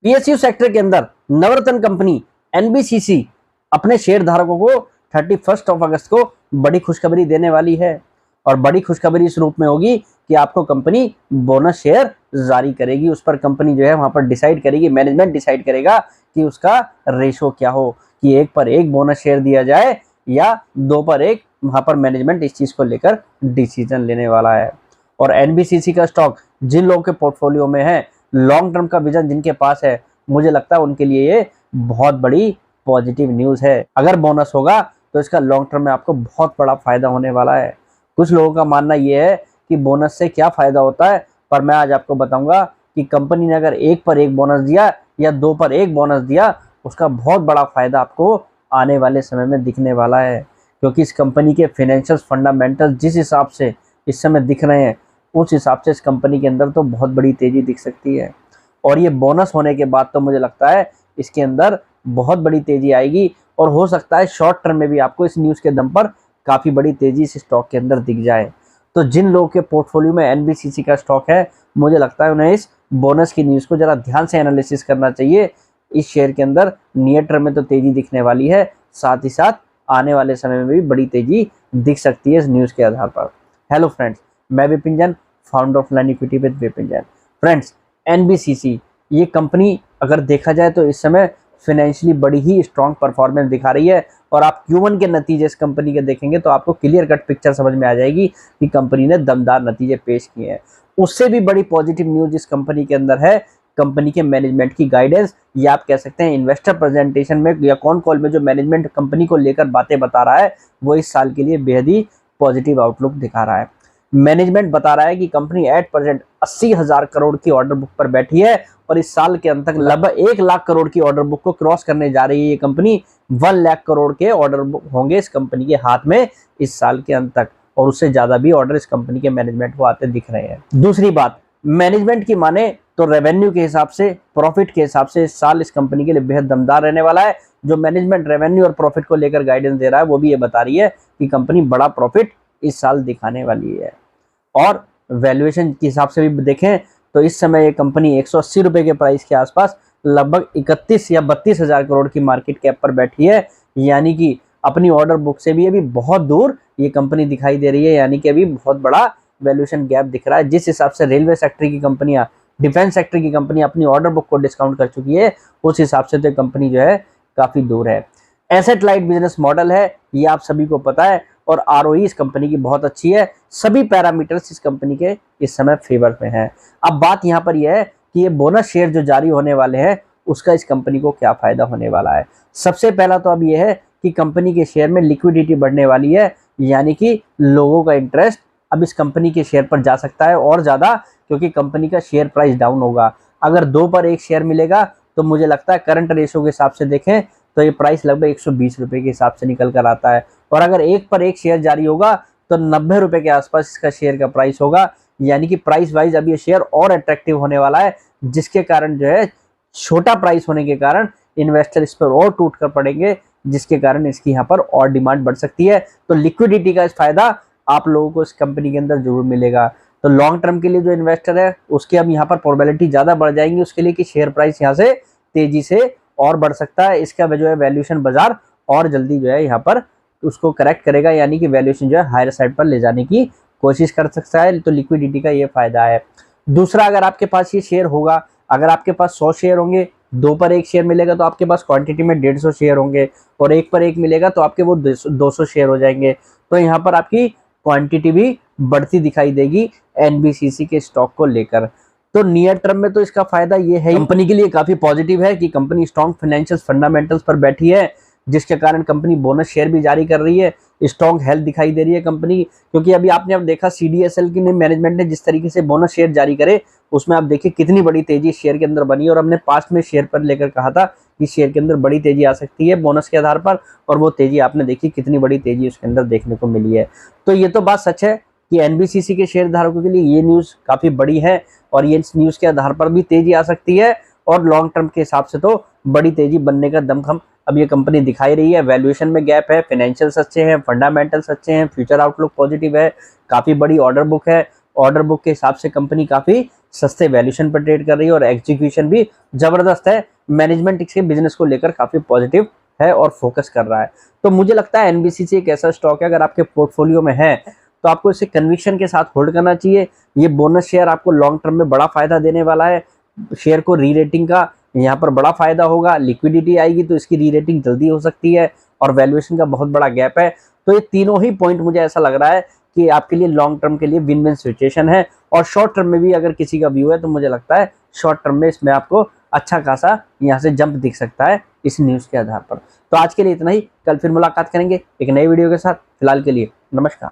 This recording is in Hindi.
पीएसयू सेक्टर के अंदर नवरत्न कंपनी एनबीसीसी अपने शेयर धारकों को 31 अगस्त को बड़ी खुशखबरी देने वाली है। और बड़ी खुशखबरी इस रूप में होगी कि आपको कंपनी बोनस शेयर जारी करेगी। उस पर कंपनी जो है वहां पर डिसाइड करेगी, मैनेजमेंट डिसाइड करेगा कि उसका रेशो क्या हो, कि 1 पर 1 बोनस शेयर दिया जाए या 2 पर 1। वहां पर मैनेजमेंट इस चीज को लेकर डिसीजन लेने वाला है। और एनबीसीसी का स्टॉक जिन लोगों के पोर्टफोलियो में है, लॉन्ग टर्म का विजन जिनके पास है, मुझे लगता है उनके लिए ये बहुत बड़ी पॉजिटिव न्यूज है। अगर बोनस होगा तो इसका लॉन्ग टर्म में आपको बहुत बड़ा फायदा होने वाला है। कुछ लोगों का मानना यह है कि बोनस से क्या फायदा होता है, पर मैं आज आपको बताऊंगा कि कंपनी ने अगर 1 पर 1 बोनस दिया या 2 पर 1 बोनस दिया, उसका बहुत बड़ा फायदा आपको आने वाले समय में दिखने वाला है। क्योंकि इस कंपनी के फाइनेंशियल फंडामेंटल जिस हिसाब से इस समय दिख रहे हैं, उस हिसाब से इस कंपनी के अंदर तो बहुत बड़ी तेजी दिख सकती है। और ये बोनस होने के बाद तो मुझे लगता है इसके अंदर बहुत बड़ी तेजी आएगी। और हो सकता है शॉर्ट टर्म में भी आपको इस न्यूज़ के दम पर काफ़ी बड़ी तेजी इस स्टॉक के अंदर दिख जाए। तो जिन लोगों के पोर्टफोलियो में एनबीसीसी का स्टॉक है, मुझे लगता है उन्हें इस बोनस की न्यूज़ को ज़रा ध्यान से एनालिसिस करना चाहिए। इस शेयर के अंदर नियर टर्म में तो तेजी दिखने वाली है, साथ ही साथ आने वाले समय में भी बड़ी तेजी दिख सकती है इस न्यूज़ के आधार पर। हेलो फ्रेंड्स, मैं Vipin Jain, founder of learn equity with Vipin Jain. Friends, NBCC ये कंपनी अगर देखा जाए तो इस समय फाइनेंशियली बड़ी ही स्ट्रॉन्ग परफॉर्मेंस दिखा रही है। और आप Q1 के नतीजे इस कंपनी के देखेंगे तो आपको क्लियर कट पिक्चर समझ में आ जाएगी कि कंपनी ने दमदार नतीजे पेश किए हैं। उससे भी बड़ी पॉजिटिव न्यूज इस कंपनी के अंदर है कंपनी के मैनेजमेंट की गाइडेंस, या आप कह सकते हैं इन्वेस्टर प्रेजेंटेशन में या कॉन कॉल में जो मैनेजमेंट कंपनी को लेकर बातें बता रहा है, वो इस साल के लिए बेहद ही पॉजिटिव आउटलुक दिखा रहा है। मैनेजमेंट बता रहा है कि कंपनी एट प्रेजेंट 80,000 करोड़ की ऑर्डर बुक पर बैठी है और इस साल के अंत तक लगभग 1 लाख करोड़ की ऑर्डर बुक को क्रॉस करने जा रही है। ये कंपनी 1 लाख करोड़ के ऑर्डर बुक होंगे इस कंपनी के हाथ में इस साल के अंत तक, और उससे ज्यादा भी ऑर्डर इस कंपनी के मैनेजमेंट को आते दिख रहे हैं। दूसरी बात, मैनेजमेंट की माने तो रेवेन्यू के हिसाब से, प्रॉफिट के हिसाब से इस साल इस कंपनी के लिए बेहद दमदार रहने वाला है। जो मैनेजमेंट रेवेन्यू और प्रॉफिट को लेकर गाइडेंस दे रहा है, वो भी ये बता रही है कि कंपनी बड़ा प्रॉफिट इस साल दिखाने वाली है। और वैल्यूएशन के हिसाब से भी देखें तो इस समय ये कंपनी 180 रुपए के प्राइस के आसपास लगभग 31 या 32,000 करोड़ की मार्केट कैप पर बैठी है। यानी कि अपनी ऑर्डर बुक से भी अभी बहुत दूर ये कंपनी दिखाई दे रही है। यानी कि अभी बहुत बड़ा वैल्यूएशन गैप दिख रहा है। जिस हिसाब से रेलवे सेक्टर की कंपनियां, डिफेंस सेक्टर की कंपनी अपनी ऑर्डर बुक को डिस्काउंट कर चुकी है, उस हिसाब से तो कंपनी जो है काफी दूर है। एसेट लाइट बिजनेस मॉडल है, ये आप सभी को पता है। और आरओई इस कंपनी की बहुत अच्छी है। सभी पैरामीटर्स इस कंपनी के इस समय फेवर में हैं। अब बात यहाँ पर यह है कि ये बोनस शेयर जो जारी होने वाले हैं, उसका इस कंपनी को क्या फायदा होने वाला है। सबसे पहला तो अब यह है कि कंपनी के शेयर में लिक्विडिटी बढ़ने वाली है। यानी कि लोगों का इंटरेस्ट अब इस कंपनी के शेयर पर जा सकता है और ज्यादा, क्योंकि कंपनी का शेयर प्राइस डाउन होगा। अगर 2 पर 1 शेयर मिलेगा तो मुझे लगता है करंट रेशो के हिसाब से देखें तो ये प्राइस लगभग 120 रुपए के हिसाब से निकल कर आता है। और अगर 1 पर 1 शेयर जारी होगा तो 90 रुपए के आसपास इसका शेयर का प्राइस होगा। यानी कि प्राइस वाइज अब ये शेयर और अट्रैक्टिव होने वाला है, जिसके कारण जो है छोटा प्राइस होने के कारण इन्वेस्टर इस पर और टूट कर पड़ेंगे, जिसके कारण इसकी यहाँ पर और डिमांड बढ़ सकती है। तो लिक्विडिटी का इस फायदा आप लोगों को इस कंपनी के अंदर जरूर मिलेगा। तो लॉन्ग टर्म के लिए जो इन्वेस्टर है उसकी अब यहाँ पर प्रोबेबिलिटी ज्यादा बढ़ जाएंगी उसके लिए कि शेयर प्राइस यहाँ से तेजी से और बढ़ सकता है। इसका जो है वैल्यूएशन बाजार और जल्दी जो है यहाँ पर उसको करेक्ट करेगा, यानी कि वैल्यूएशन जो है हायर साइड पर ले जाने की कोशिश कर सकता है। तो लिक्विडिटी का ये फायदा है। दूसरा, अगर आपके पास ये शेयर होगा, अगर आपके पास 100 शेयर होंगे, 2 पर 1 शेयर मिलेगा तो आपके पास क्वांटिटी में 150 शेयर होंगे, और 1 पर 1 मिलेगा तो आपके वो 200 शेयर हो जाएंगे। तो यहाँ पर आपकी क्वांटिटी भी बढ़ती दिखाई देगी एनबीसीसी के स्टॉक को लेकर। तो नियर टर्म में तो इसका फायदा ये है, कंपनी के लिए काफी पॉजिटिव है कि कंपनी स्ट्रॉन्ग फाइनेंशियल फंडामेंटल्स पर बैठी है, जिसके कारण कंपनी बोनस शेयर भी जारी कर रही है। स्ट्रॉन्ग हेल्थ दिखाई दे रही है कंपनी, क्योंकि अभी आपने अब देखा सीडीएसएल की मैनेजमेंट ने जिस तरीके से बोनस शेयर जारी करे, उसमें आप देखिए कितनी बड़ी तेजी शेयर के अंदर बनी। और हमने पास्ट में शेयर पर लेकर कहा था कि शेयर के अंदर बड़ी तेजी आ सकती है बोनस के आधार पर, और वो तेजी आपने देखी, कितनी बड़ी तेजी उसके अंदर देखने को मिली है। तो ये तो बात सच है कि एनबीसीसी के शेयर धारकों के लिए ये न्यूज काफी बड़ी है, और ये इस न्यूज के आधार पर भी तेजी आ सकती है। और लॉन्ग टर्म के हिसाब से तो बड़ी तेजी बनने का दमखम अब ये कंपनी दिखाई रही है। वैल्यूएशन में गैप है, फाइनेंशियल्स अच्छे हैं, फंडामेंटल्स अच्छे हैं, फ्यूचर आउटलुक पॉजिटिव है, काफी बड़ी ऑर्डर बुक है, ऑर्डर बुक के हिसाब से कंपनी काफी सस्ते वैल्यूएशन पर ट्रेड कर रही है और एग्जीक्यूशन भी जबरदस्त है। मैनेजमेंट इसके बिजनेस को लेकर काफी पॉजिटिव है और फोकस कर रहा है। तो मुझे लगता है एनबीसीसी एक ऐसा स्टॉक है, अगर आपके पोर्टफोलियो में है तो आपको इसे कन्विक्शन के साथ होल्ड करना चाहिए। ये बोनस शेयर आपको लॉन्ग टर्म में बड़ा फायदा देने वाला है। शेयर को री रेटिंग का यहाँ पर बड़ा फायदा होगा, लिक्विडिटी आएगी तो इसकी री रेटिंग जल्दी हो सकती है और वैल्यूएशन का बहुत बड़ा गैप है। तो ये तीनों ही पॉइंट मुझे ऐसा लग रहा है कि आपके लिए लॉन्ग टर्म के लिए विन विन सिचुएशन है। और शॉर्ट टर्म में भी अगर किसी का व्यू है तो मुझे लगता है शॉर्ट टर्म में इसमें आपको अच्छा खासा यहाँ से जंप दिख सकता है इस न्यूज़ के आधार पर। तो आज के लिए इतना ही, कल फिर मुलाकात करेंगे एक नई वीडियो के साथ। फिलहाल के लिए नमस्कार।